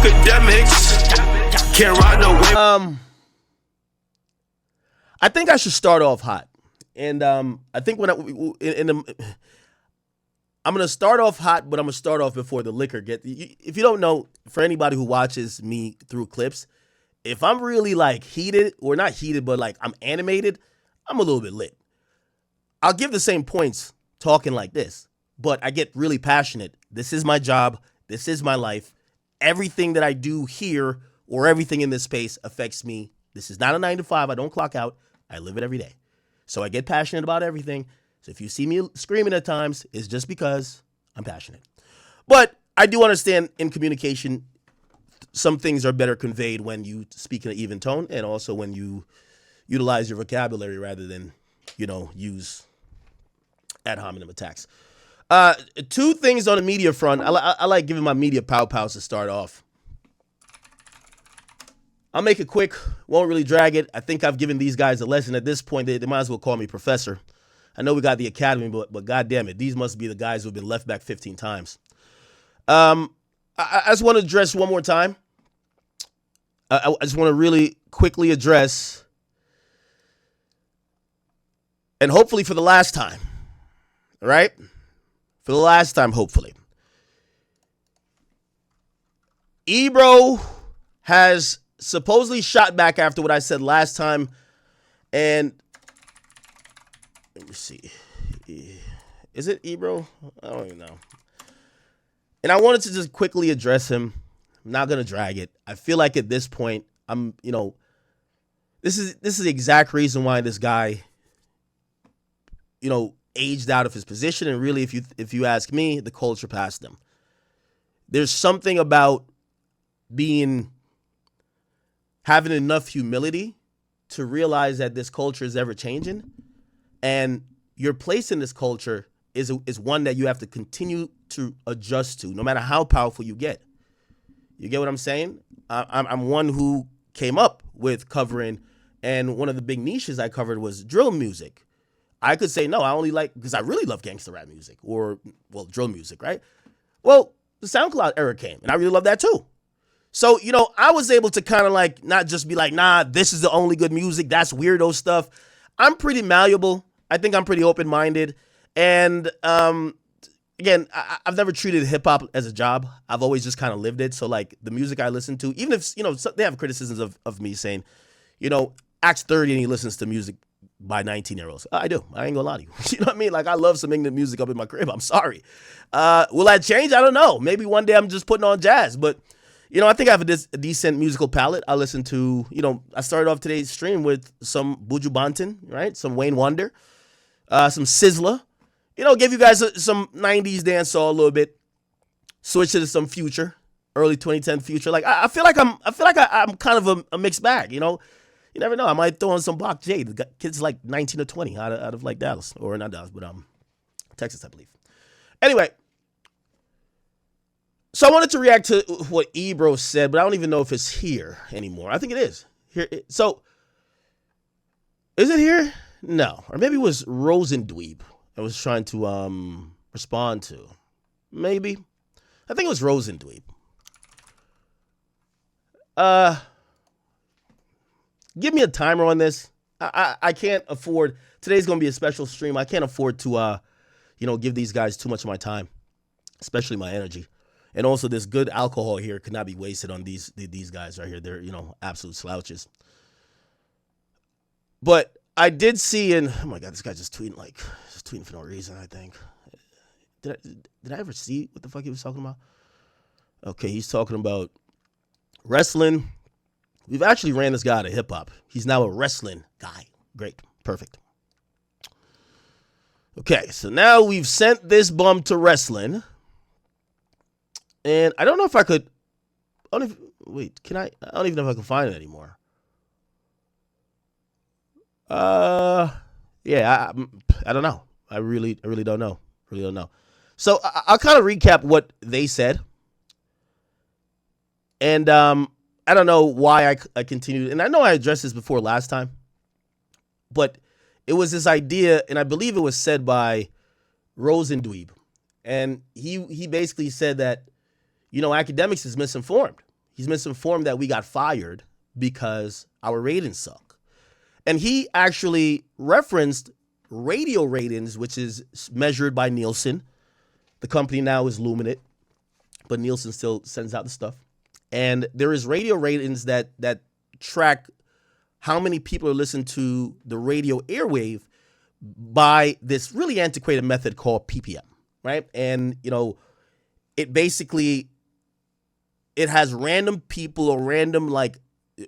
Akademiks can't ride no wave. I think I should start off hot, and I think I'm gonna start off hot, but I'm gonna start off before the liquor get. If you don't know, for anybody who watches me through clips, if I'm really like heated, or not heated, but like I'm animated, I'm a little bit lit. I'll give the same points talking like this, but I get really passionate. This is my job. This is my life. Everything that I do here or everything in this space affects me. This is not a 9 to 5. I don't clock out. I live it every day. So I get passionate about everything. So if you see me screaming at times, it's just because I'm passionate. But I do understand in communication, some things are better conveyed when you speak in an even tone, and also when you utilize your vocabulary rather than, use ad hominem attacks. Two things on the media front. I like giving my media pow-pows to start off. I'll make it quick. Won't really drag it. I think I've given these guys a lesson at this point. They might as well call me professor. I know we got the academy, but God damn it, these must be the guys who've been left back 15 times. I just want to address one more time. I just want to really quickly address, and hopefully for the last time, all right? For the last time, hopefully. Ebro has supposedly shot back after what I said last time, and let me see. Is it Ebro? I don't even know. And I wanted to just quickly address him. I'm not gonna drag it. I feel like at this point, this is the exact reason why this guy, aged out of his position. And really, if you ask me, the culture passed him. There's something about having enough humility to realize that this culture is ever changing, and your place in this culture is one that you have to continue to adjust to, no matter how powerful you get. You get what I'm saying? I'm one who came up with covering, and one of the big niches I covered was drill music. I could say, no, I only because I really love gangster rap music, or, drill music, right? Well, the SoundCloud era came, and I really love that too. So, I was able to kind of not just be like, nah, this is the only good music, that's weirdo stuff. I'm pretty malleable. I think I'm pretty open-minded. And, again, I've never treated hip-hop as a job. I've always just kind of lived it. So, the music I listen to, even if, they have criticisms of me saying, Act's 30 and he listens to music by 19-year-olds. I do. I ain't gonna lie to you. You know what I mean? I love some ignorant music up in my crib. I'm sorry. Will that change? I don't know. Maybe one day I'm just putting on jazz. But, I think I have a decent musical palette. I listen to, I started off today's stream with some Buju Banton, right? Some Wayne Wonder, some Sizzla. Give you guys some 90s dancehall a little bit. Switch it to some Future, early 2010 Future. I feel like I'm kind of a mixed bag, You never know. I might throw on some Bach J. The kid's 19 or 20 out of Dallas, or not Dallas, but Texas, I believe. Anyway, so I wanted to react to what Ebro said, but I don't even know if it's here anymore. I think it is here. So, is it here? No, or maybe it was Rosendweeb I was trying to respond to. Maybe. I think it was Rosendweeb. Give me a timer on this. I can't afford. Today's going to be a special stream. I can't afford to, give these guys too much of my time, especially my energy. And also, this good alcohol here could not be wasted on these guys right here. They're, absolute slouches. But I did see oh my God, this guy just tweeting for no reason, I think. Did I ever see what the fuck he was talking about? Okay, he's talking about wrestling. We've actually ran this guy out of hip hop. He's now a wrestling guy. Great. Perfect. Okay, so now we've sent this bum to wrestling. And I don't know if I could. Can I? I don't even know if I can find it anymore. Yeah, I don't know. I really don't know. Really don't know. So I'll kind of recap what they said. And I don't know why I continued. And I know I addressed this before last time. But it was this idea, and I believe it was said by Rosendweeb. And he basically said that, Akademiks is misinformed. He's misinformed that we got fired because our ratings suck. And he actually referenced radio ratings, which is measured by Nielsen. The company now is Luminate, but Nielsen still sends out the stuff. And there is radio ratings that track how many people are listening to the radio airwave by this really antiquated method called PPM, right? And, it basically, it has random people or random like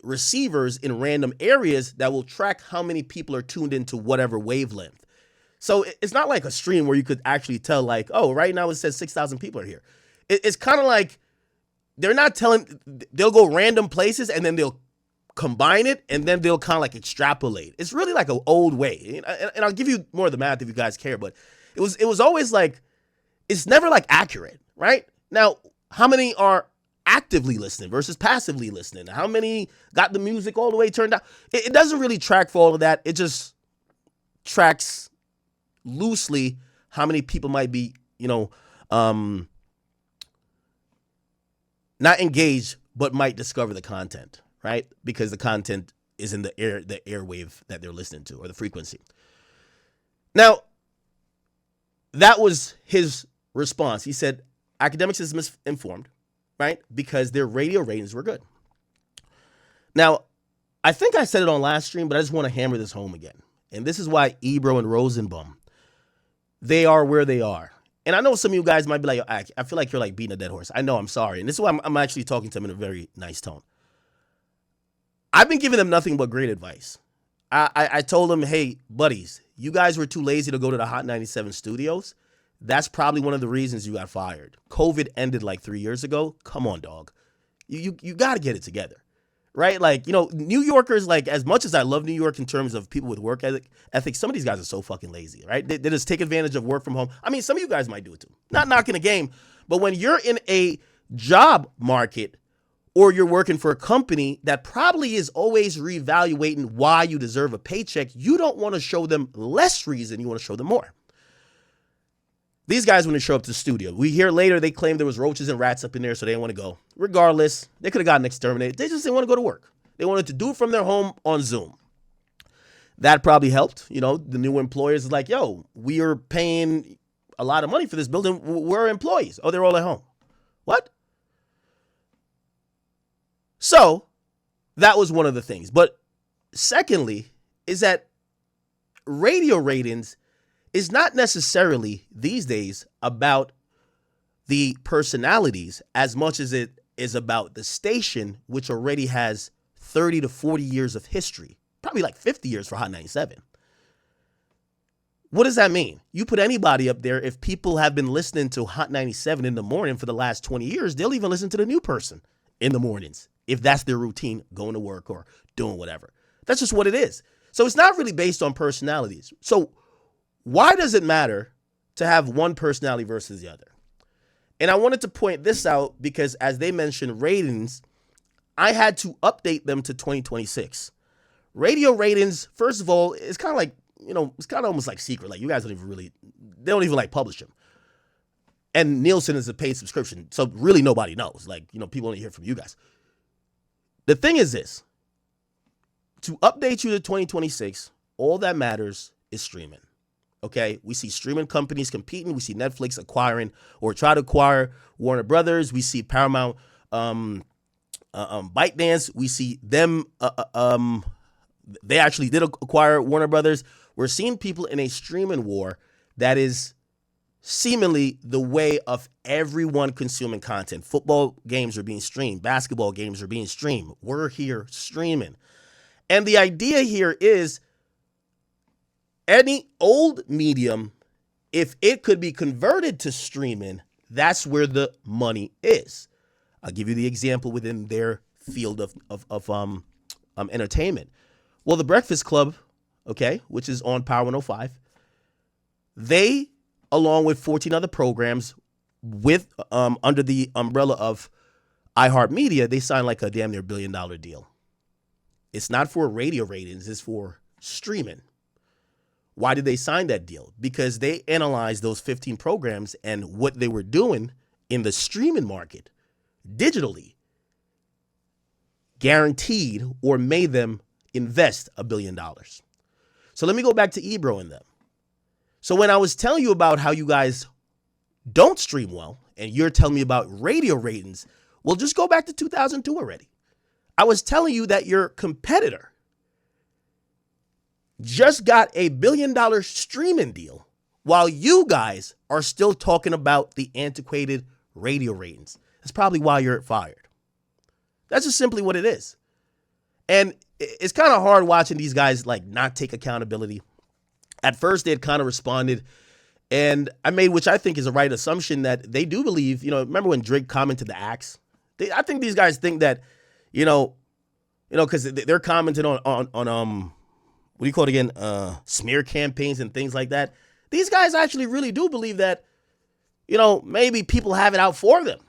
receivers in random areas that will track how many people are tuned into whatever wavelength. So it's not like a stream where you could actually tell like, oh, right now it says 6,000 people are here. It's kind of like they're not telling, they'll go random places and then they'll combine it and then they'll kind of like extrapolate. It's really like an old way. And I'll give you more of the math if you guys care, but it was always like, it's never like accurate, right? Now, how many are actively listening versus passively listening? How many got the music all the way turned down? It doesn't really track for all of that. It just tracks loosely how many people might be, not engaged, but might discover the content, right? Because the content is in the airwave that they're listening to, or the frequency. Now, that was his response. He said, Akademiks is misinformed, right? Because their radio ratings were good. Now, I think I said it on last stream, but I just want to hammer this home again. And this is why Ebum and Rosendweeb, they are where they are. And I know some of you guys might be like, I feel like you're like beating a dead horse. I know, I'm sorry. And this is why I'm actually talking to them in a very nice tone. I've been giving them nothing but great advice. I told them, hey, buddies, you guys were too lazy to go to the Hot 97 studios. That's probably one of the reasons you got fired. COVID ended like 3 years ago. Come on, dog. You got to get it together, right? Like, New Yorkers, like, as much as I love New York in terms of people with work ethic, some of these guys are so fucking lazy, right? They just take advantage of work from home. I mean, some of you guys might do it too. Not knocking the game, but when you're in a job market or you're working for a company that probably is always reevaluating why you deserve a paycheck, you don't want to show them less reason. You want to show them more. These guys, when they show up to the studio, we hear later they claim there was roaches and rats up in there, so they didn't want to go. Regardless, they could have gotten exterminated. They just didn't want to go to work. They wanted to do it from their home on Zoom. That probably helped. The new employers is like, yo, we are paying a lot of money for this building. We're employees. Oh, they're all at home. What? So that was one of the things. But secondly, is that radio ratings is not necessarily these days about the personalities as much as it is about the station, which already has 30 to 40 years of history, probably like 50 years for Hot 97. What does that mean? You put anybody up there, if people have been listening to Hot 97 in the morning for the last 20 years, they'll even listen to the new person in the mornings, if that's their routine, going to work or doing whatever. That's just what it is. So it's not really based on personalities. So why does it matter to have one personality versus the other? And I wanted to point this out because, as they mentioned ratings, I had to update them to 2026. Radio ratings, first of all, it's kind of like, it's kind of almost like secret. Like, you guys don't even they don't even like publish them. And Nielsen is a paid subscription, so really nobody knows. Like, people only hear from you guys. The thing is this. To update you to 2026, all that matters is streaming. Okay, we see streaming companies competing. We see Netflix acquiring or try to acquire Warner Brothers. We see Paramount, ByteDance. We see them. They actually did acquire Warner Brothers. We're seeing people in a streaming war that is seemingly the way of everyone consuming content. Football games are being streamed. Basketball games are being streamed. We're here streaming, and the idea here is, any old medium, if it could be converted to streaming, that's where the money is. I'll give you the example within their field of entertainment. Well, the Breakfast Club, okay, which is on Power 105, they, along with 14 other programs, with under the umbrella of iHeartMedia, they signed like a damn near $1 billion deal. It's not for radio ratings; it's for streaming. Why did they sign that deal? Because they analyzed those 15 programs and what they were doing in the streaming market digitally. guaranteed or made them invest $1 billion. So let me go back to Ebro and them. So when I was telling you about how you guys don't stream well, and you're telling me about radio ratings, well, just go back to 2002 already. I was telling you that your competitor just got $1 billion streaming deal while you guys are still talking about the antiquated radio ratings. That's probably why you're fired. That's just simply what it is. And it's kind of hard watching these guys like not take accountability. At first, they had kind of responded, and I made, which I think is a right assumption, that they do believe, remember when Drake commented the axe? I think these guys think that, because they're commenting on what do you call it again? Smear campaigns and things like that. These guys actually really do believe that, maybe people have it out for them.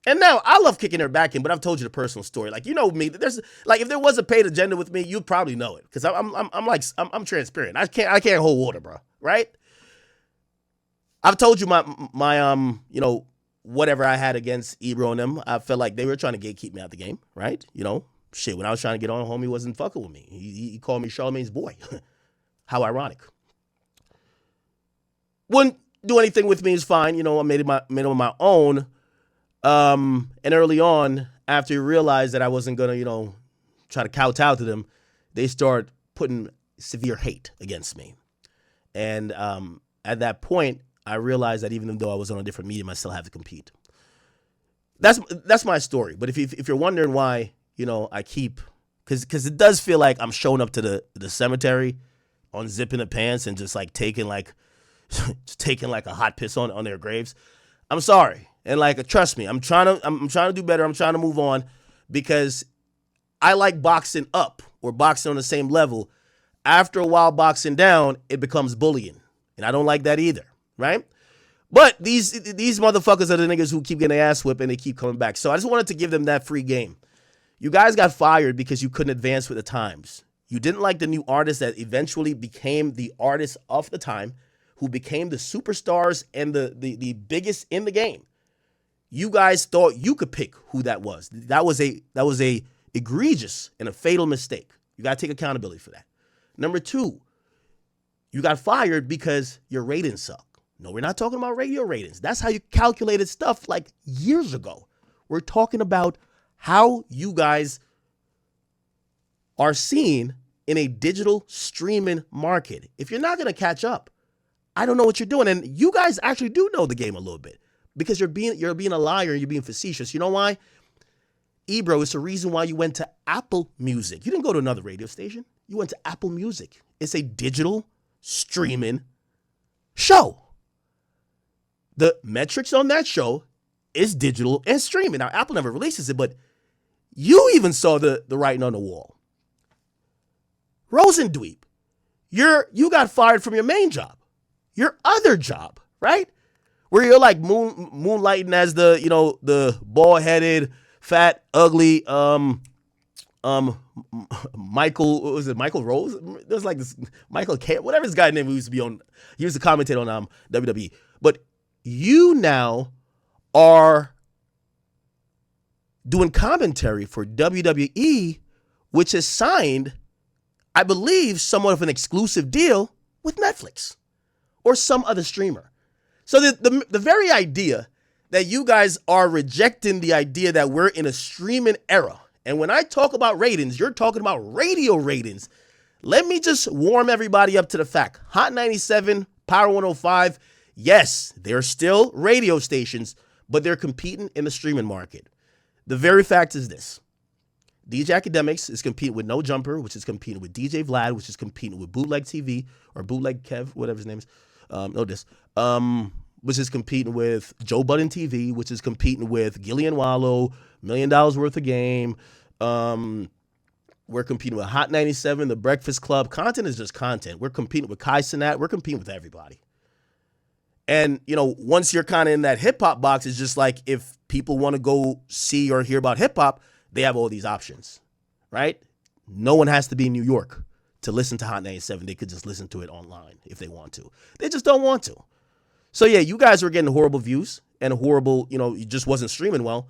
And now I love kicking their back in, but I've told you the personal story. Like, me, there's like, if there was a paid agenda with me, you'd probably know it. Cause I'm transparent. I can't hold water, bro. Right. I've told you my whatever I had against Ebro and them. I felt like they were trying to gatekeep me out the game. Right. Shit. When I was trying to get on, homie wasn't fucking with me. He called me Charlamagne's boy. How ironic. Wouldn't do anything with me is fine. I made it on my own. And early on, after he realized that I wasn't going to, try to kowtow to them, they start putting severe hate against me. And at that point, I realized that even though I was on a different medium, I still have to compete. That's my story. But if you're wondering why, I keep, because it does feel like I'm showing up to the cemetery, unzipping the pants and just like taking like a hot piss on their graves. I'm sorry. And like, trust me, I'm trying to do better. I'm trying to move on because I like boxing up or boxing on the same level. After a while boxing down, it becomes bullying. And I don't like that either, right? But these motherfuckers are the niggas who keep getting their ass whipped and they keep coming back. So I just wanted to give them that free game. You guys got fired because you couldn't advance with the times. You didn't like the new artists that eventually became the artists of the time, who became the superstars and the biggest in the game. You guys thought you could pick who that was. That was a egregious and a fatal mistake. You got to take accountability for that. Number two, you got fired because your ratings suck. No, we're not talking about radio ratings. That's how you calculated stuff like years ago. We're talking about how you guys are seen in a digital streaming market. If you're not going to catch up, I don't know what you're doing. And you guys actually do know the game a little bit because you're being a liar and you're being facetious. You know why? Ebro, it's the reason why you went to Apple Music. You didn't go to another radio station. You went to Apple Music. It's a digital streaming show. The metrics on that show is digital and streaming. Now, Apple never releases it, but you even saw the writing on the wall. Rosendweeb, you got fired from your main job. Your other job, right? Where you're like moonlighting as the bald-headed, fat, ugly, Michael, what was it, Michael Rose? There's like this Michael K, whatever his guy's name used to be on. He used to commentate on WWE. But you now are doing commentary for WWE, which has signed, I believe, somewhat of an exclusive deal with Netflix or some other streamer. So the very idea that you guys are rejecting the idea that we're in a streaming era. And when I talk about ratings, you're talking about radio ratings. Let me just warm everybody up to the fact. Hot 97, Power 105, yes, they're still radio stations, but they're competing in the streaming market. The very fact is this. DJ Akademiks is competing with No Jumper, which is competing with DJ Vlad, which is competing with Bootleg TV, or Bootleg Kev, whatever his name is. Which is competing with Joe Budden TV, which is competing with Gillian Wallow, $1 million worth of game. We're competing with Hot 97, The Breakfast Club. Content is just content. We're competing with Kai Cenat. We're competing with everybody. And, once you're kind of in that hip-hop box, it's just like if people want to go see or hear about hip-hop, they have all these options, right? No one has to be in New York to listen to Hot 97. They could just listen to it online if they want to. They just don't want to. So, yeah, you guys were getting horrible views and horrible, it just wasn't streaming well.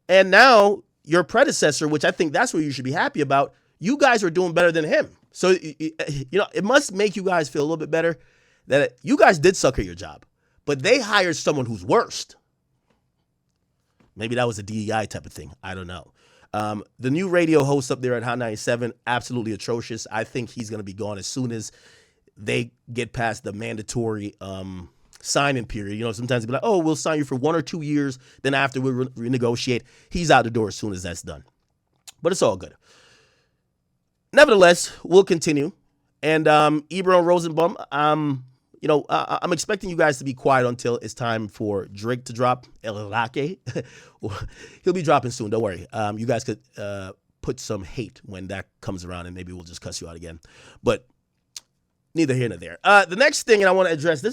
And now your predecessor, which I think that's what you should be happy about, you guys are doing better than him. So, it must make you guys feel a little bit better that you guys did suck at your job, but they hired someone who's worse. Maybe that was a DEI type of thing. I don't know. The new radio host up there at Hot 97, absolutely atrocious. I think he's going to be gone as soon as they get past the mandatory sign-in period. Sometimes they'll be like, oh, we'll sign you for 1 or 2 years. Then after we renegotiate, he's out the door as soon as that's done. But it's all good. Nevertheless, we'll continue. And Ebum and Rosendweeb, I'm expecting you guys to be quiet until it's time for Drake to drop El Raque. He'll be dropping soon. Don't worry. You guys could put some hate when that comes around, and maybe we'll just cuss you out again. But neither here nor there. The next thing, and I want to address this